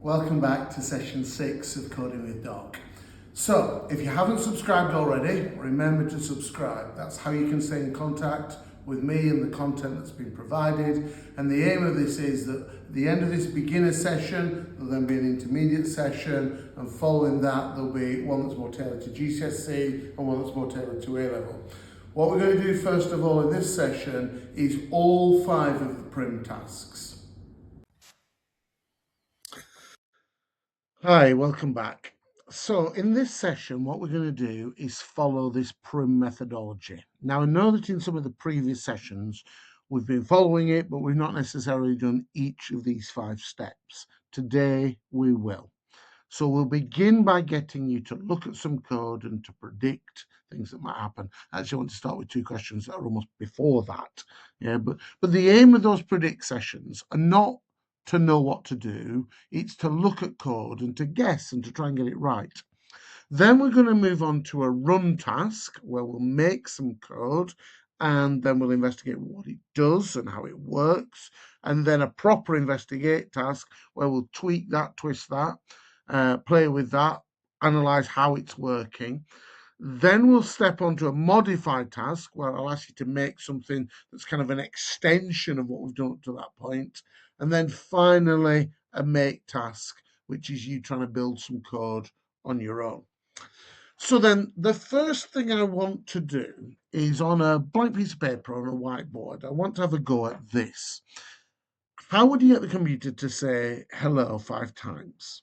Welcome back to session 6 of Coding with Doc. So, if you haven't subscribed already, remember to subscribe. That's how you can stay in contact with me and the content that's been provided. And the aim of this is that at the end of this beginner session, there'll then be an intermediate session, and following that, there'll be one that's more tailored to GCSE and one that's more tailored to A-level. What we're going to do first of all in this session is all 5 of the PRIM tasks. Hi, welcome back. So in this session, what we're going to do is follow this PRIM methodology. Now, I know that in some of the previous sessions, we've been following it, but we've not necessarily done each of these 5 steps. Today, we will. So we'll begin by getting you to look at some code and to predict things that might happen. Actually, I want to start with 2 questions that are almost before that. Yeah, but the aim of those predict sessions are not to know what to do, it's to look at code and to guess and to try and get it right. Then we're going to move on to a run task where we'll make some code and then we'll investigate what it does and how it works. And then a proper investigate task where we'll tweak that, twist that, play with that, analyze how it's working. Then we'll step onto a modified task where I'll ask you to make something that's kind of an extension of what we've done up to that point. And then finally, a make task, which is you trying to build some code on your own. So then the first thing I want to do is on a blank piece of paper on a whiteboard, I want to have a go at this. How would you get the computer to say hello 5 times?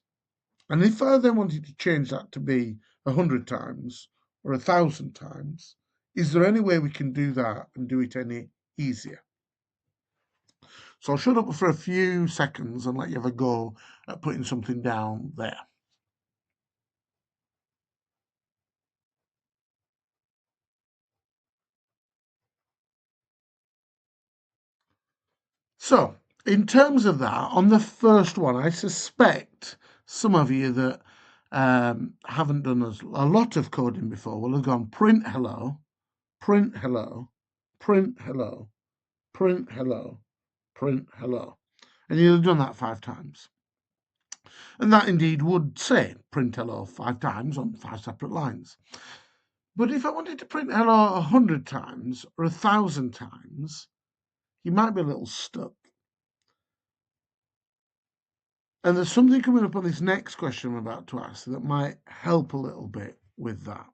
And if I then wanted to change that to be 100 times or 1,000 times, is there any way we can do that and do it any easier? So I'll shut up for a few seconds and let you have a go at putting something down there. So in terms of that, on the first one, I suspect some of you that haven't done a lot of coding before will have gone print hello, print hello, print hello, print hello, print hello. And you'll have done that 5 times. And that indeed would say print hello 5 times on 5 separate lines. But if I wanted to print hello 100 times or 1,000 times, you might be a little stuck. And there's something coming up on this next question I'm about to ask that might help a little bit with that.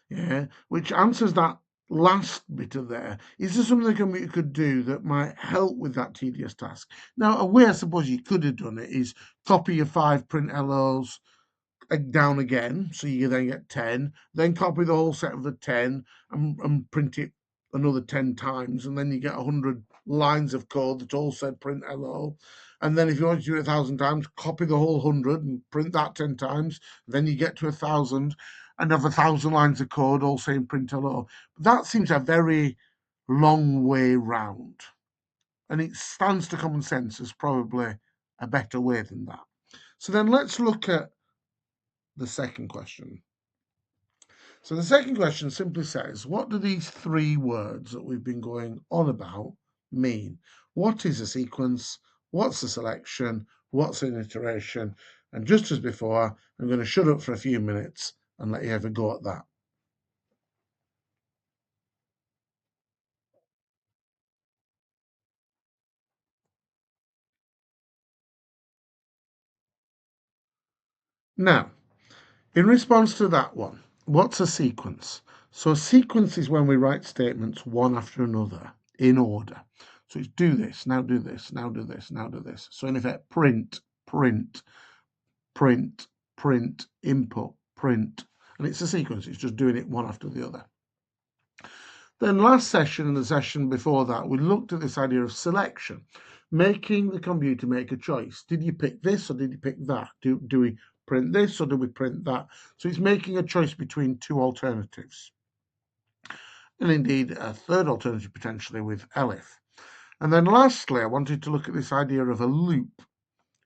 Yeah, which answers that last bit of there. Is there something the computer could do that might help with that tedious task? Now, a way I suppose you could have done it is copy your 5 print hellos down again, so you then get 10, then copy the whole set of the 10 and print it another 10 times, and then you get 100 lines of code that all said print hello. And then if you want to do it 1,000 times, copy the whole 100 and print that 10 times, then you get to 1,000 and have 1,000 lines of code all saying print hello. But that seems a very long way round, and it stands to common sense as probably a better way than that. So then let's look at the second question. So the second question simply says, what do these 3 words that we've been going on about mean? What is a sequence? What's a selection? What's an iteration? And just as before, I'm going to shut up for a few minutes and let you have a go at that. Now, in response to that one, what's a sequence? So a sequence is when we write statements one after another in order. So it's do this, now do this, now do this, now do this. So in effect, print, print, print, print, input, print. And it's a sequence, it's just doing it one after the other. Then last session and the session before that, we looked at this idea of selection, making the computer make a choice. Did you pick this or did you pick that? Do we print this or do we print that? So it's making a choice between 2 alternatives. And indeed, a third alternative potentially with ELIF. And then lastly, I wanted to look at this idea of a loop,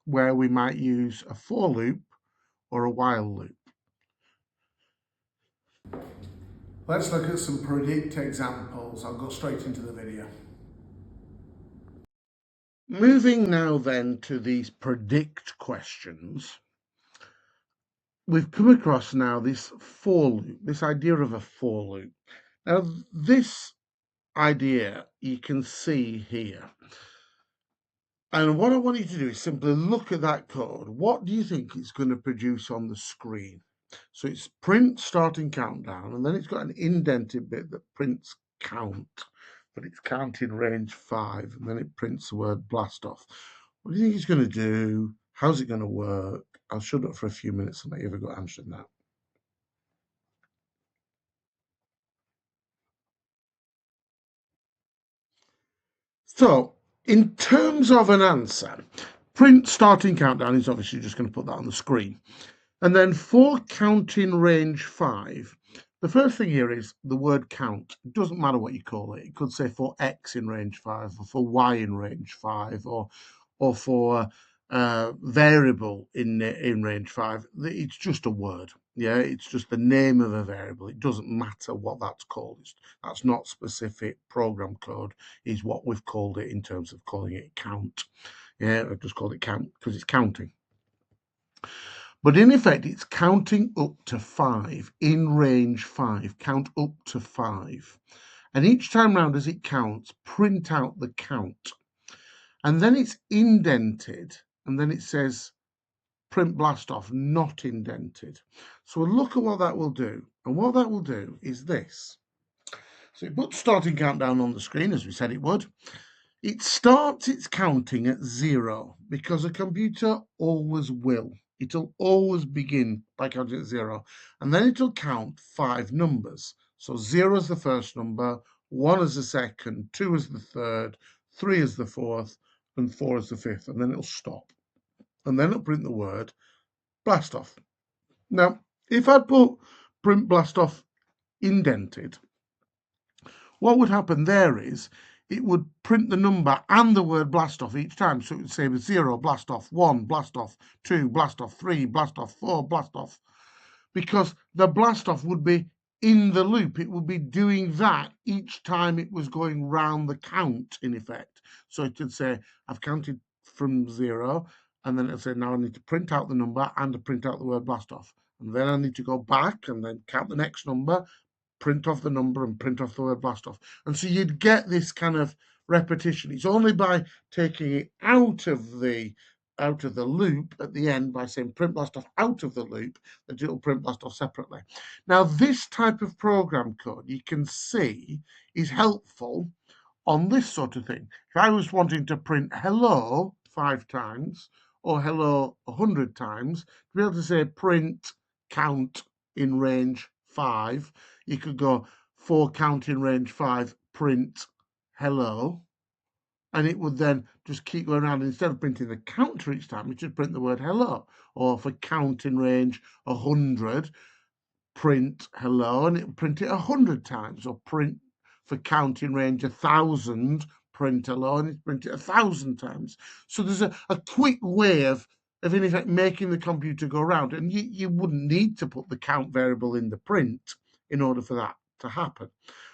where we might use a for loop or a while loop. Let's look at some predict examples. I'll go straight into the video. Moving now then to these predict questions, we've come across now this for loop, this idea of a for loop. Now, this idea you can see here. And what I want you to do is simply look at that code. What do you think it's going to produce on the screen? So it's print starting countdown, and then it's got an indented bit that prints count, but it's counting range 5, and then it prints the word blast off. What do you think it's going to do? How's it going to work? I'll shut up for a few minutes and let you have a go answering that. So, in terms of an answer, print starting countdown is obviously just going to put that on the screen. And then for counting range 5, the first thing here is the word count. It doesn't matter what you call it. It could say for X in range 5, or for Y in range 5, or for variable in range 5. It's just a word. Yeah, it's just the name of a variable. It doesn't matter what that's called. That's not specific program code, is what we've called it in terms of calling it count. Yeah, I've just called it count because it's counting. But in effect, it's counting up to 5 in range 5. Count up to 5. And each time round as it counts, print out the count. And then it's indented, and then it says print blast off, not indented. So we'll look at what that will do. And what that will do is this. So it puts starting countdown on the screen, as we said it would. It starts its counting at 0 because a computer always will. It'll always begin by counting at 0, and then it'll count 5 numbers. So 0 is the first number, 1 is the second, 2 is the third, 3 is the fourth, and 4 is the fifth, and then it'll stop. And then it'll print the word blast off. Now, if I put print blast off indented, what would happen there is it would print the number and the word blast off each time. So it would say 0, blast off, 1, blast off, 2, blast off, 3, blast off, 4, blast off, because the blast off would be in the loop. It would be doing that each time it was going round the count, in effect. So it would say, I've counted from 0, and then it'll say, now I need to print out the number and to print out the word blast off. And then I need to go back and then count the next number, print off the number, and print off the word blast off. And so you'd get this kind of repetition. It's only by taking it out of the loop at the end, by saying print blast off out of the loop, that it'll print blast off separately. Now, this type of program code you can see is helpful on this sort of thing. If I was wanting to print hello 5 times or hello 100 times, to be able to say print count in range 5, you could go for count in range 5, print hello, and it would then just keep going around. Instead of printing the counter each time, it should print the word hello. Or for count in range 100, print hello, and it would print it 100 times. Or print for count in range 1,000, print hello, and it print it 1,000 times. So there's a quick way of in effect making the computer go around, and you wouldn't need to put the count variable in the print in order for that to happen.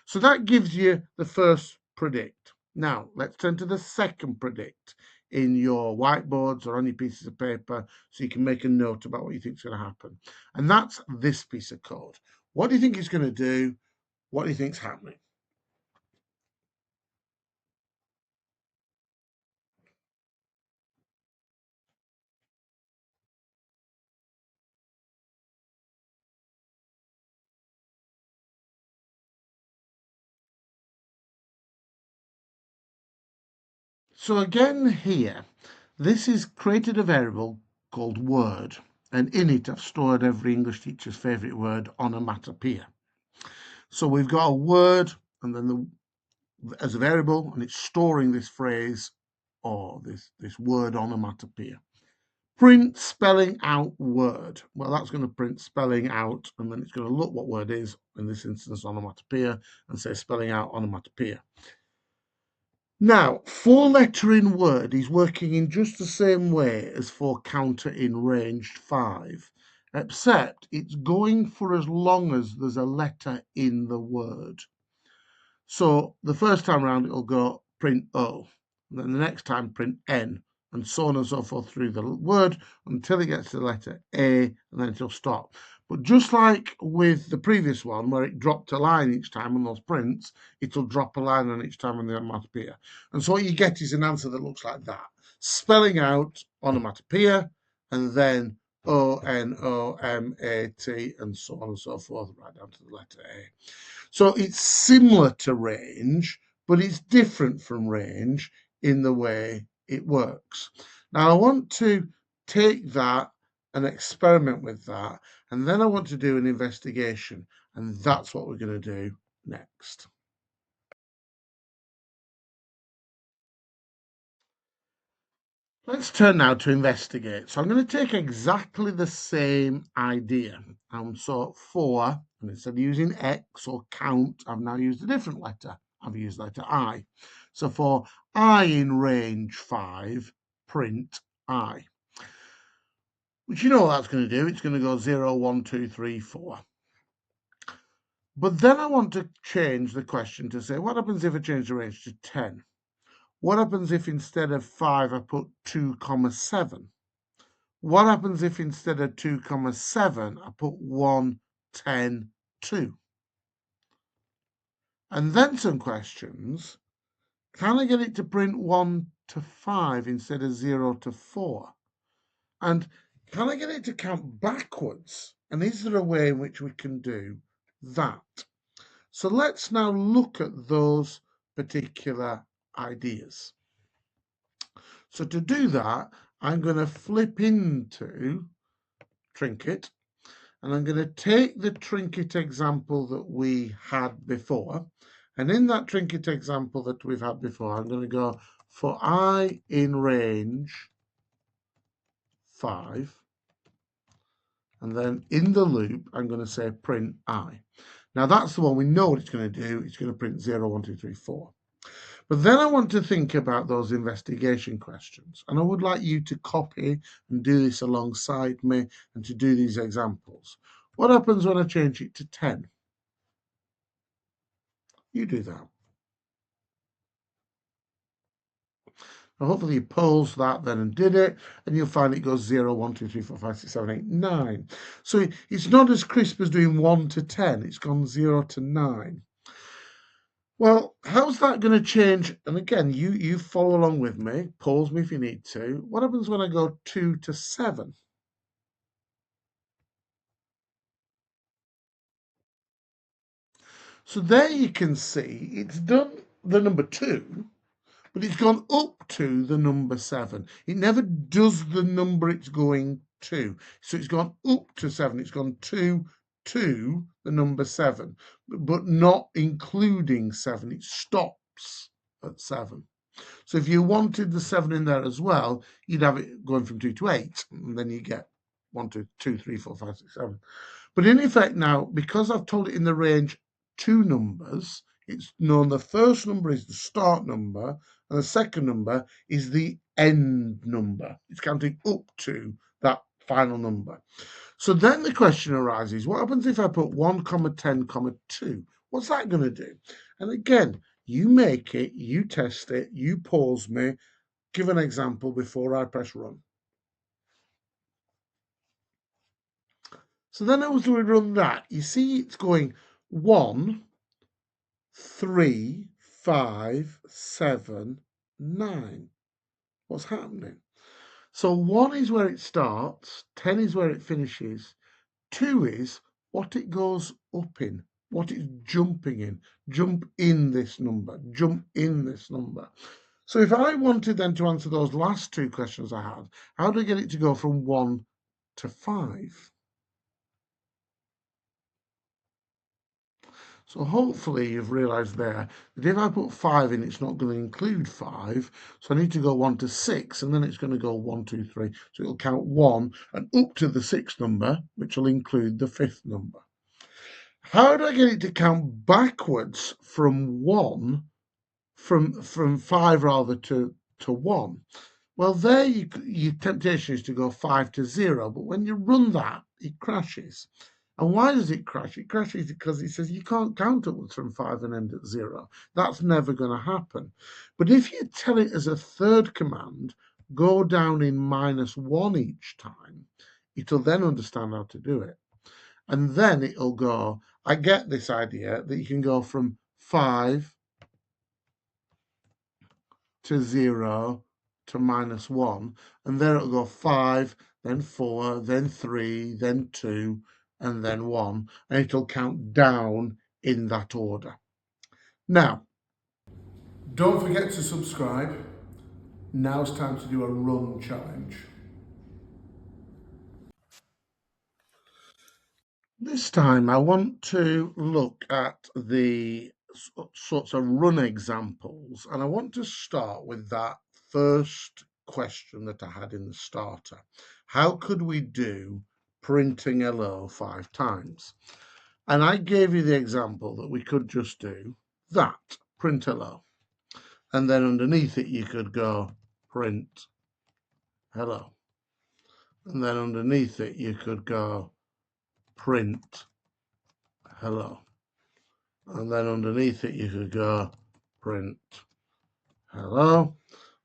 So that gives you the first predict. Now, let's turn to the second predict in your whiteboards or any pieces of paper so you can make a note about what you think is going to happen. And that's this piece of code. What do you think it's going to do? What do you think is happening? So again here, this is created a variable called word, and in it I've stored every English teacher's favourite word, onomatopoeia. So we've got a word and then as a variable, and it's storing this phrase or this word onomatopoeia. Print spelling out word. Well, that's going to print spelling out, and then it's going to look what word is, in this instance onomatopoeia, and say spelling out onomatopoeia. Now, 4-letter in word is working in just the same way as for counter in range 5, except it's going for as long as there's a letter in the word. So the first time around, it'll go print O. and then the next time print N, and so on and so forth through the word until it gets to the letter A, and then it'll stop. But just like with the previous one, where it dropped a line each time on those prints, it'll drop a line on each time on the onomatopoeia. And so what you get is an answer that looks like that, spelling out onomatopoeia, and then O-N-O-M-A-T, and so on and so forth, right down to the letter A. So it's similar to range, but it's different from range in the way it works. Now I want to take that and experiment with that, and then I want to do an investigation, and that's what we're going to do next. Let's turn now to investigate. So I'm going to take exactly the same idea. So 4, and instead of using X or count, I've now used a different letter. I've used letter I. So for I in range 5, print I. Which you know what that's going to do. It's going to go 0, 1, 2, 3, 4. But then I want to change the question to say, what happens if I change the range to 10? What happens if instead of 5 I put 2, 7? What happens if instead of 2, 7 I put 1, 10, 2? And then some questions. Can I get it to print 1 to 5 instead of 0 to 4? And can I get it to count backwards? And is there a way in which we can do that? So let's now look at those particular ideas. So to do that, I'm going to flip into Trinket, and I'm going to take the Trinket example that we had before. And in that Trinket example that we've had before, I'm going to go for I in range 5. And then in the loop, I'm going to say print I. Now that's the one we know what it's going to do. It's going to print 0, 1, 2, 3, 4. But then I want to think about those investigation questions. And I would like you to copy and do this alongside me and to do these examples. What happens when I change it to 10? You do that. Now hopefully you paused that then and did it, and you'll find it goes 0, 1, 2, 3, 4, 5, 6, 7, 8, 9. So it's not as crisp as doing 1 to 10. It's gone 0 to 9. Well, how's that going to change? And again, you follow along with me. Pause me if you need to. What happens when I go 2 to 7? So there you can see it's done the number 2, but it's gone up to the number 7. It never does the number it's going to. So it's gone up to 7. It's gone to the number 7, but not including 7. It stops at 7. So if you wanted the 7 in there as well, you'd have it going from 2 to 8, and then you get 1, 2, 2, 3, 4, 5, 6, 7. But in effect now, because I've told it in the range 2 numbers, it's known the first number is the start number, and the second number is the end number. It's counting up to that final number. So then the question arises, what happens if I put 1, 10, 2? What's that going to do? And again, you make it, you test it, you pause me, give an example before I press run. So then as we run that, you see it's going 1, 3, 5, 7, 9. What's happening? So 1 is where it starts, 10 is where it finishes, 2 is what it goes up in, what it's jumping in. Jump in this number, jump in this number. So if I wanted then to answer those last 2 questions I had, how do I get it to go from 1 to 5? So hopefully you've realized there that if I put 5 in, it's not going to include 5. So I need to go 1 to 6, and then it's going to go 1, 2, 3. So it'll count 1 and up to the 6th number, which will include the 5th number. How do I get it to count backwards from 1, from 5 rather to 1? Well, there your temptation is to go 5 to 0, but when you run that, it crashes. And why does it crash? It crashes because it says you can't count upwards from 5 and end at 0. That's never going to happen. But if you tell it as a third command, go down in -1 each time, it'll then understand how to do it. And then it'll go, I get this idea that you can go from 5 to 0 to -1, and there it'll go 5, then 4, then 3, then 2, and then 1, and it'll count down in that order. Now, don't forget to subscribe. Now it's time to do a run challenge. This time I want to look at the sorts of run examples, and I want to start with that first question that I had in the starter. How could we do printing hello 5 times? And I gave you the example that we could just do that, print hello. And then underneath it you could go print hello. And then underneath it you could go print hello. And then underneath it you could go print hello.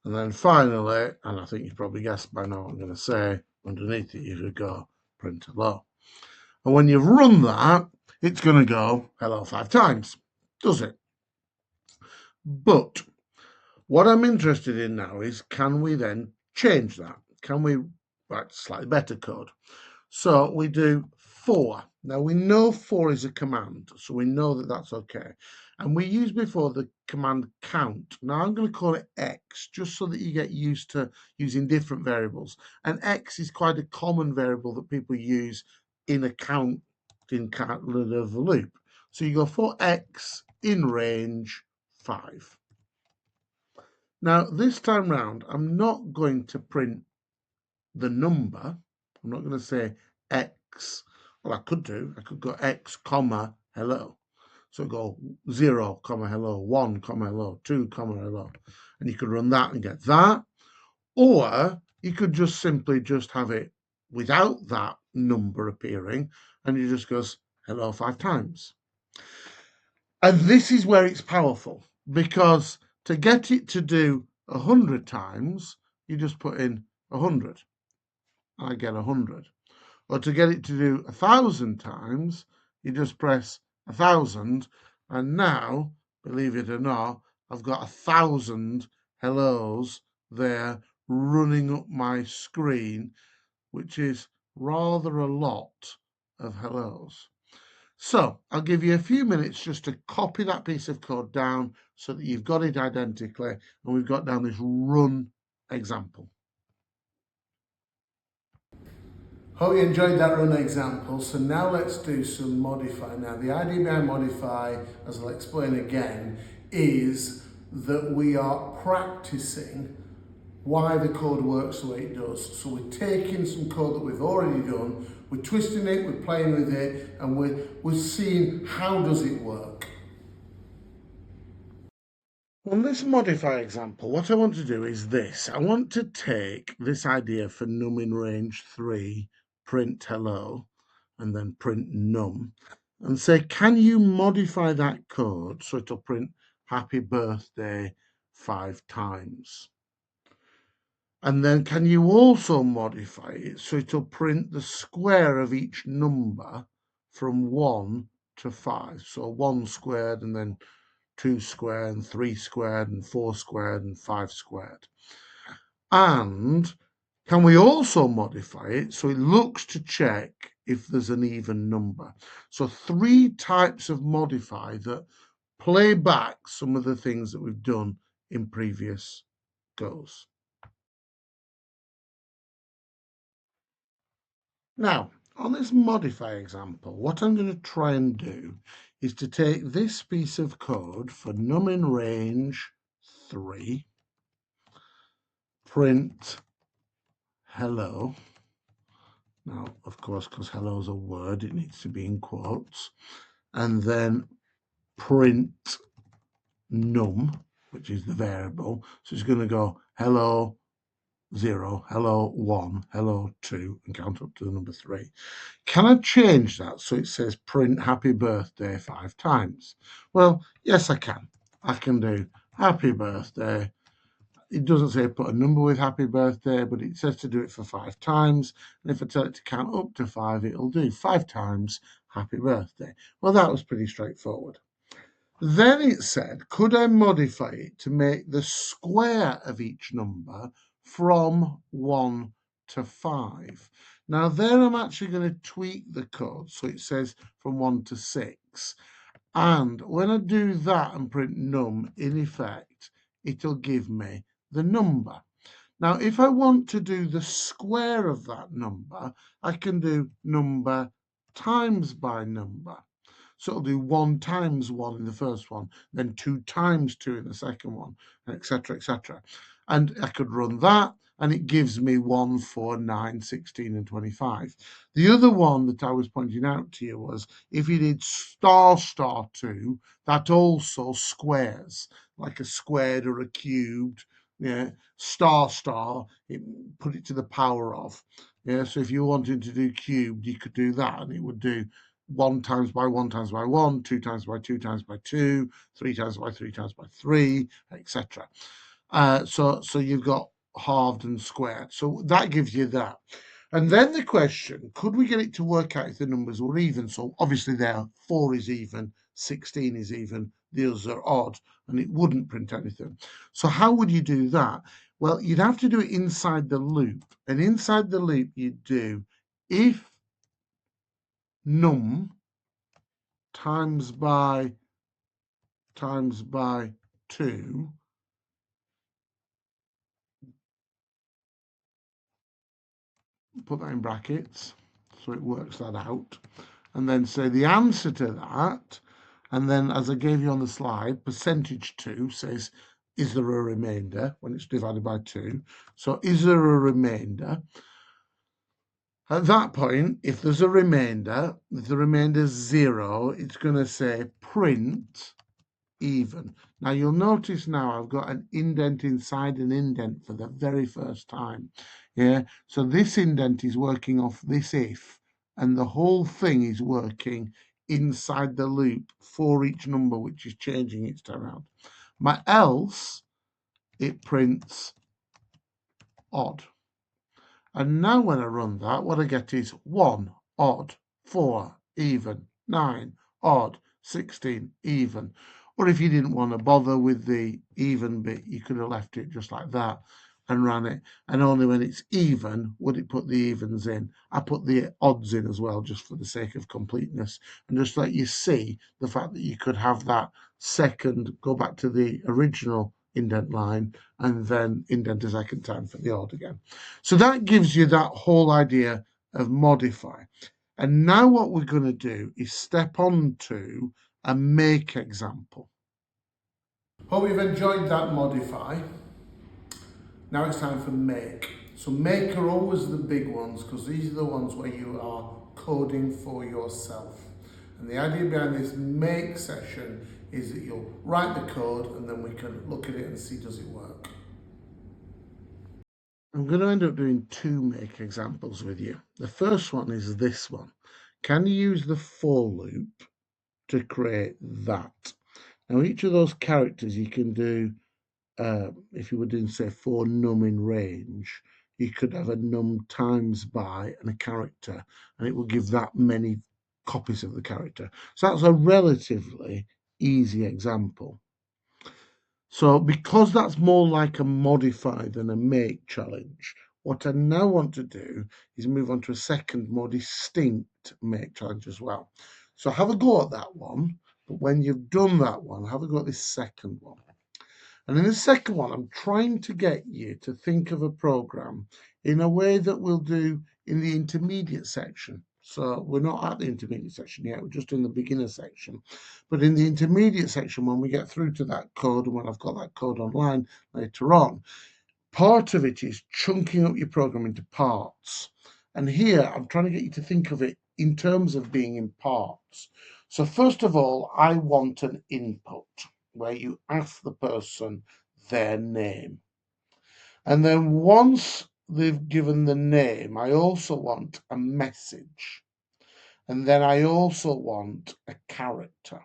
And then finally, and I think you probably guessed by now what I'm going to say, underneath it you could go print hello. And when you've run that, it's going to go hello 5 times, does it? But what I'm interested in now is, can we then change that? Can we write slightly better code? So we do 4. Now we know 4 is a command, so we know that that's okay. And we used before the command count. Now I'm going to call it X, just so that you get used to using different variables. And X is quite a common variable that people use in a counting kind of a loop. So you go for X in range 5. Now this time round, I'm not going to print the number. I'm not going to say X. Well, I could do. I could go X, comma, hello. So go 0, comma, hello, 1, comma, hello, 2, comma, hello. And you could run that and get that. Or you could just simply just have it without that number appearing, and it just goes hello 5 times. And this is where it's powerful, because to get it to do 100 times, you just put in 100. I get 100. Or to get it to do 1,000 times, you just press 1,000, and now, believe it or not, I've got 1,000 hellos there running up my screen, which is rather a lot of hellos. So I'll give you a few minutes just to copy that piece of code down so that you've got it identically, and we've got down this run example. Hope you enjoyed that run example. So now let's do some modify. Now the idea behind modify, as I'll explain again, is that we are practicing why the code works the way it does. So we're taking some code that we've already done, we're twisting it, we're playing with it, and we're seeing how does it work. On this modify example, what I want to do is this. I want to take this idea for num in range 3, print hello, and then print num, and say, can you modify that code so it'll print happy birthday 5 times? And then can you also modify it so it'll print the square of each number from 1 to 5? So 1 squared, and then 2 squared, and 3 squared, and 4 squared, and 5 squared. And can we also modify it so it looks to check if there's an even number? So 3 types of modify that play back some of the things that we've done in previous goes. Now, on this modify example, what I'm going to try and do is to take this piece of code for num in range 3, print hello. Now, of course, because hello is a word, it needs to be in quotes. And then print num, which is the variable. So it's going to go hello 0, hello 1, hello 2, and count up to the number 3. Can I change that so it says print happy birthday 5 times? Well, yes, I can. I can do happy birthday. It doesn't say put a number with happy birthday, but it says to do it for 5 times. And if I tell it to count up to 5, it'll do 5 times happy birthday. Well, that was pretty straightforward. Then it said, could I modify it to make the square of each number from 1 to 5? Now, there I'm actually going to tweak the code so it says from 1 to 6. And when I do that and print num, in effect, it'll give me the number. Now, if I want to do the square of that number, I can do number times by number. So it'll do 1 times 1 in the first one, then 2 times 2 in the second one, etc., etc. And I could run that, and it gives me 1, 4, 9, 16, and 25. The other one that I was pointing out to you was if you did star 2, that also squares, like a squared or a cubed. Yeah, star, it put it to the power of. Yeah, so if you wanted to do cubed, you could do that, and it would do 1 times by 1 times by 1, 2 times by 2 times by 2, 3 times by 3 times by 3, etc. So you've got halved and squared. So that gives you that. And then the question, could we get it to work out if the numbers were even? So obviously there, 4 is even, 16 is even, the others are odd, and it wouldn't print anything. So how would you do that? Well, you'd have to do it inside the loop. And inside the loop, you'd do if num times by 2, put that in brackets so it works that out, and then say the answer to that, and then as I gave you on the slide, percentage 2 says is there a remainder when it's divided by 2. So is there a remainder? At that point, if there's a remainder, if the remainder is 0, it's going to say print even. Now you'll notice now I've got an indent inside an indent for the very first time. Yeah, so this indent is working off this if, and the whole thing is working inside the loop for each number which is changing each time around. My else, it prints odd. And now when I run that, what I get is 1, odd, 4, even, 9, odd, 16, even. Or if you didn't want to bother with the even bit, you could have left it just like that and ran it. And only when it's even would it put the evens in. I put the odds in as well, just for the sake of completeness. And just let you see the fact that you could have that second, go back to the original indent line and then indent a second time for the odd again. So that gives you that whole idea of modify. And now what we're going to do is step on to a make example. Hope you've enjoyed that modify. Now it's time for make. So make are always the big ones because these are the ones where you are coding for yourself. And the idea behind this make session is that you'll write the code and then we can look at it and see does it work. I'm going to end up doing 2 make examples with you. The first one is this one. Can you use the for loop to create that? Now each of those characters you can do, if you were doing say for num in range, you could have a num times by and a character, and it will give that many copies of the character. So that's a relatively easy example. So because that's more like a modify than a make challenge, what I now want to do is move on to a second, more distinct make challenge as well. So have a go at that one, but when you've done that one, have a go at this second one. And in the second one, I'm trying to get you to think of a program in a way that we'll do in the intermediate section. So we're not at the intermediate section yet, we're just in the beginner section. But in the intermediate section, when we get through to that code, and when I've got that code online later on, part of it is chunking up your program into parts. And here, I'm trying to get you to think of it in terms of being in parts. So first of all, I want an input where you ask the person their name. And then once they've given the name, I also want a message. And then I also want a character.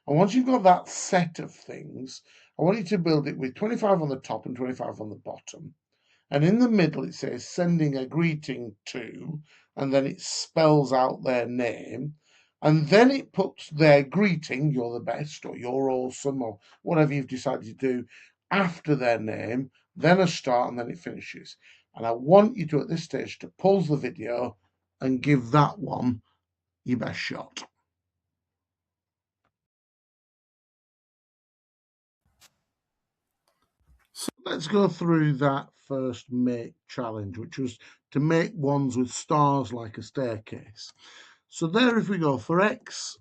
And once you've got that set of things, I want you to build it with 25 on the top and 25 on the bottom. And in the middle, it says sending a greeting to, and then it spells out their name. And then it puts their greeting, you're the best, or you're awesome, or whatever you've decided to do, after their name, then a start, and then it finishes. And I want you to, at this stage, to pause the video and give that one your best shot. So let's go through that first make challenge, which was to make ones with stars like a staircase. So there, if we go for X,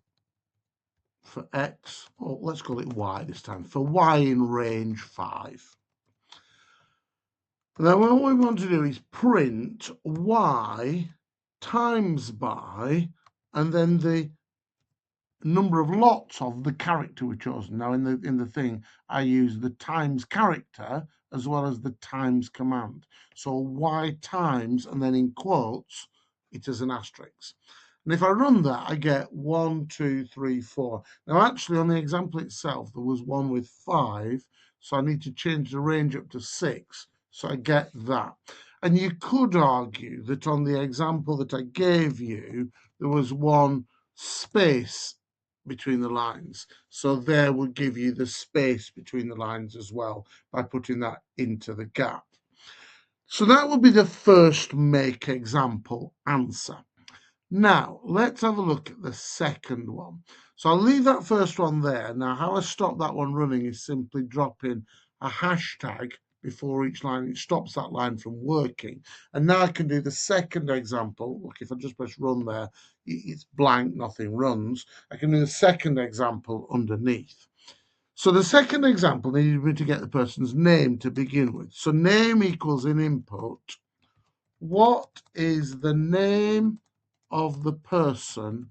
or let's call it Y this time, for Y in range 5. Now what we want to do is print Y times by, and then the number of lots of the character we've chosen. Now in the thing, I use the times character as well as the times command. So Y times, and then in quotes, it is an asterisk. And if I run that, I get 1, 2, 3, 4. Now actually on the example itself, there was one with 5, so I need to change the range up to 6. So I get that. And you could argue that on the example that I gave you, there was one space between the lines. So there would give you the space between the lines as well by putting that into the gap. So that would be the first make example answer. Now, let's have a look at the second one. So I'll leave that first one there. Now, how I stop that one running is simply dropping a hashtag before each line. It stops that line from working. And now I can do the second example. Look, if I just press run there, it's blank, nothing runs. I can do the second example underneath. So the second example needed me to get the person's name to begin with. So name equals in input. What is the name of the person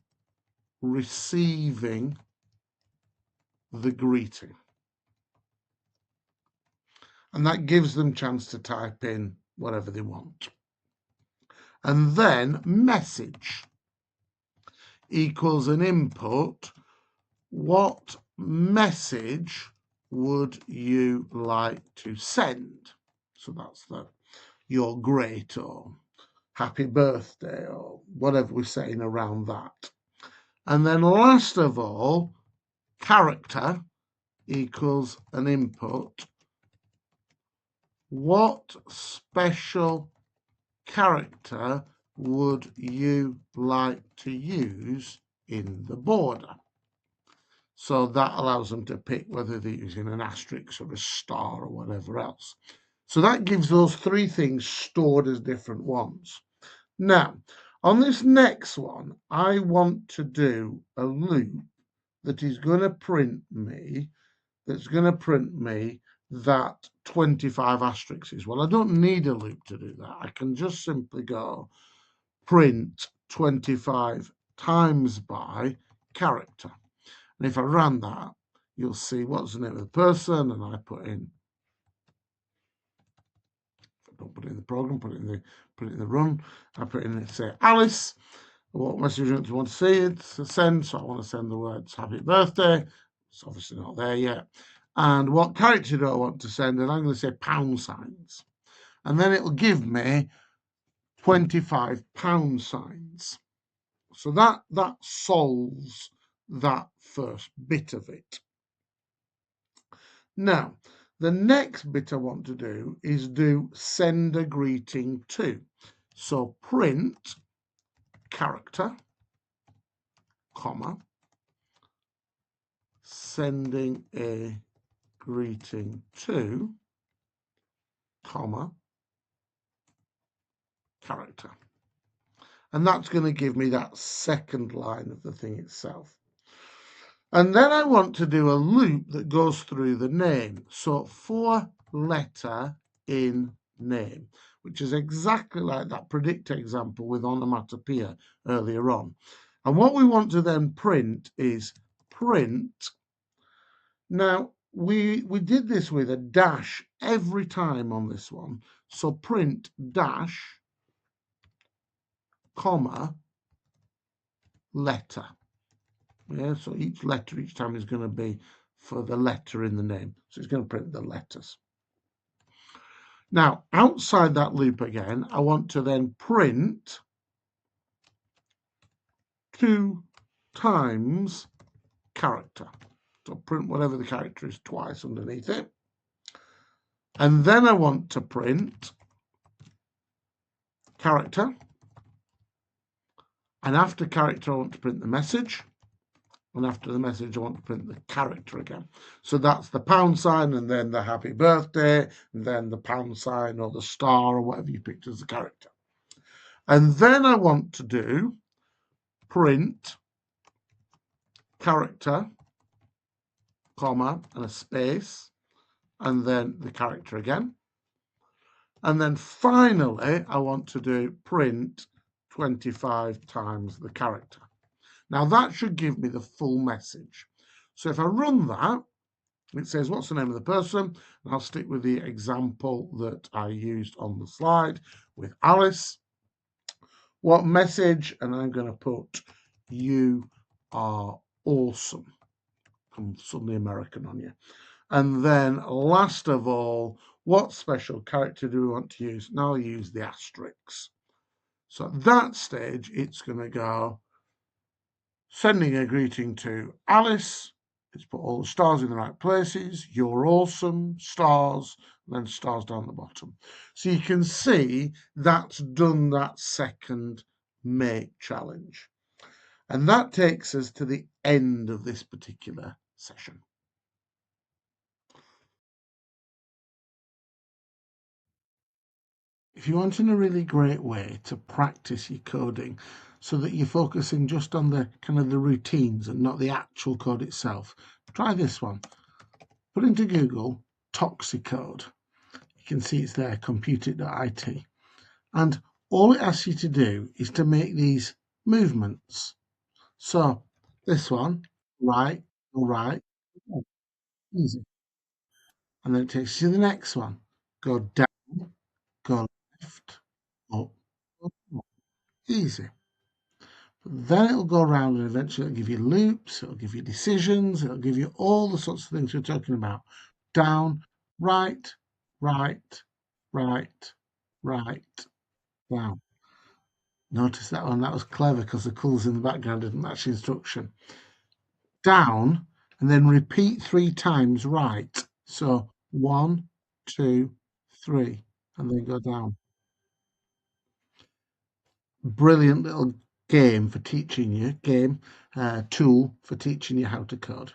receiving the greeting? And that gives them a chance to type in whatever they want. And then message equals an input. What message would you like to send? So that's the you're great or happy birthday or whatever we're saying around that. And then last of all, character equals an input. What special character would you like to use in the border? So that allows them to pick whether they're using an asterisk or a star or whatever else. So that gives those three things stored as different ones. Now, on this next one, I want to do a loop that is going to print me, that 25 asterisks. Well, I don't need a loop to do that. I can just simply go print 25 times by character. And if I run that, you'll see what's the name of the person, and I put in, don't put it in the program, put it in the run. I put in, say, Alice. What message do you want to see it to send? So I want to send the words happy birthday. It's obviously not there yet. And what character do I want to send? And I'm going to say pound signs. And then it will give me 25 pound signs. So that solves that first bit of it. Now, the next bit I want to do is do send a greeting to. So print character, comma, sending a greeting to, comma, character. And that's going to give me that second line of the thing itself. And then I want to do a loop that goes through the name. So 4-letter in name, which is exactly like that predict example with onomatopoeia earlier on. And what we want to then print is print. Now, we did this with a dash every time on this one. So print dash, comma, letter. Yeah, so each letter each time is going to be for the letter in the name. So it's going to print the letters. Now, outside that loop again, I want to then print 2 times character. So print whatever the character is twice underneath it. And then I want to print character. And after character, I want to print the message. And after the message, I want to print the character again. So that's the pound sign, and then the happy birthday, and then the pound sign or the star or whatever you picked as the character. And then I want to do print character, comma, and a space, and then the character again. And then finally, I want to do print 25 times the character. Now that should give me the full message. So if I run that, it says, what's the name of the person? And I'll stick with the example that I used on the slide with Alice. What message? And I'm going to put, you are awesome. I'm suddenly American on you. And then last of all, what special character do we want to use? Now I'll use the asterisks. So at that stage, it's going to go, sending a greeting to Alice. It's put all the stars in the right places. You're awesome, stars, and then stars down the bottom. So you can see that's done that second make challenge. And that takes us to the end of this particular session. If you want in a really great way to practice your coding so that you're focusing just on the kind of the routines and not the actual code itself, try this one. Put into Google Toxicode. You can see it's there, compute.it. And all it asks you to do is to make these movements. So this one, right, easy. And then it takes you to the next one. Go down, go left, up, easy. Then it'll go around and eventually it'll give you loops, it'll give you decisions, it'll give you all the sorts of things we're talking about. Down, right, right, right, right, down. Notice that one, that was clever because the colours in the background didn't match the instruction. Down, and then repeat 3 times right. So 1, 2, 3, and then go down. Brilliant little game for teaching you, tool for teaching you how to code.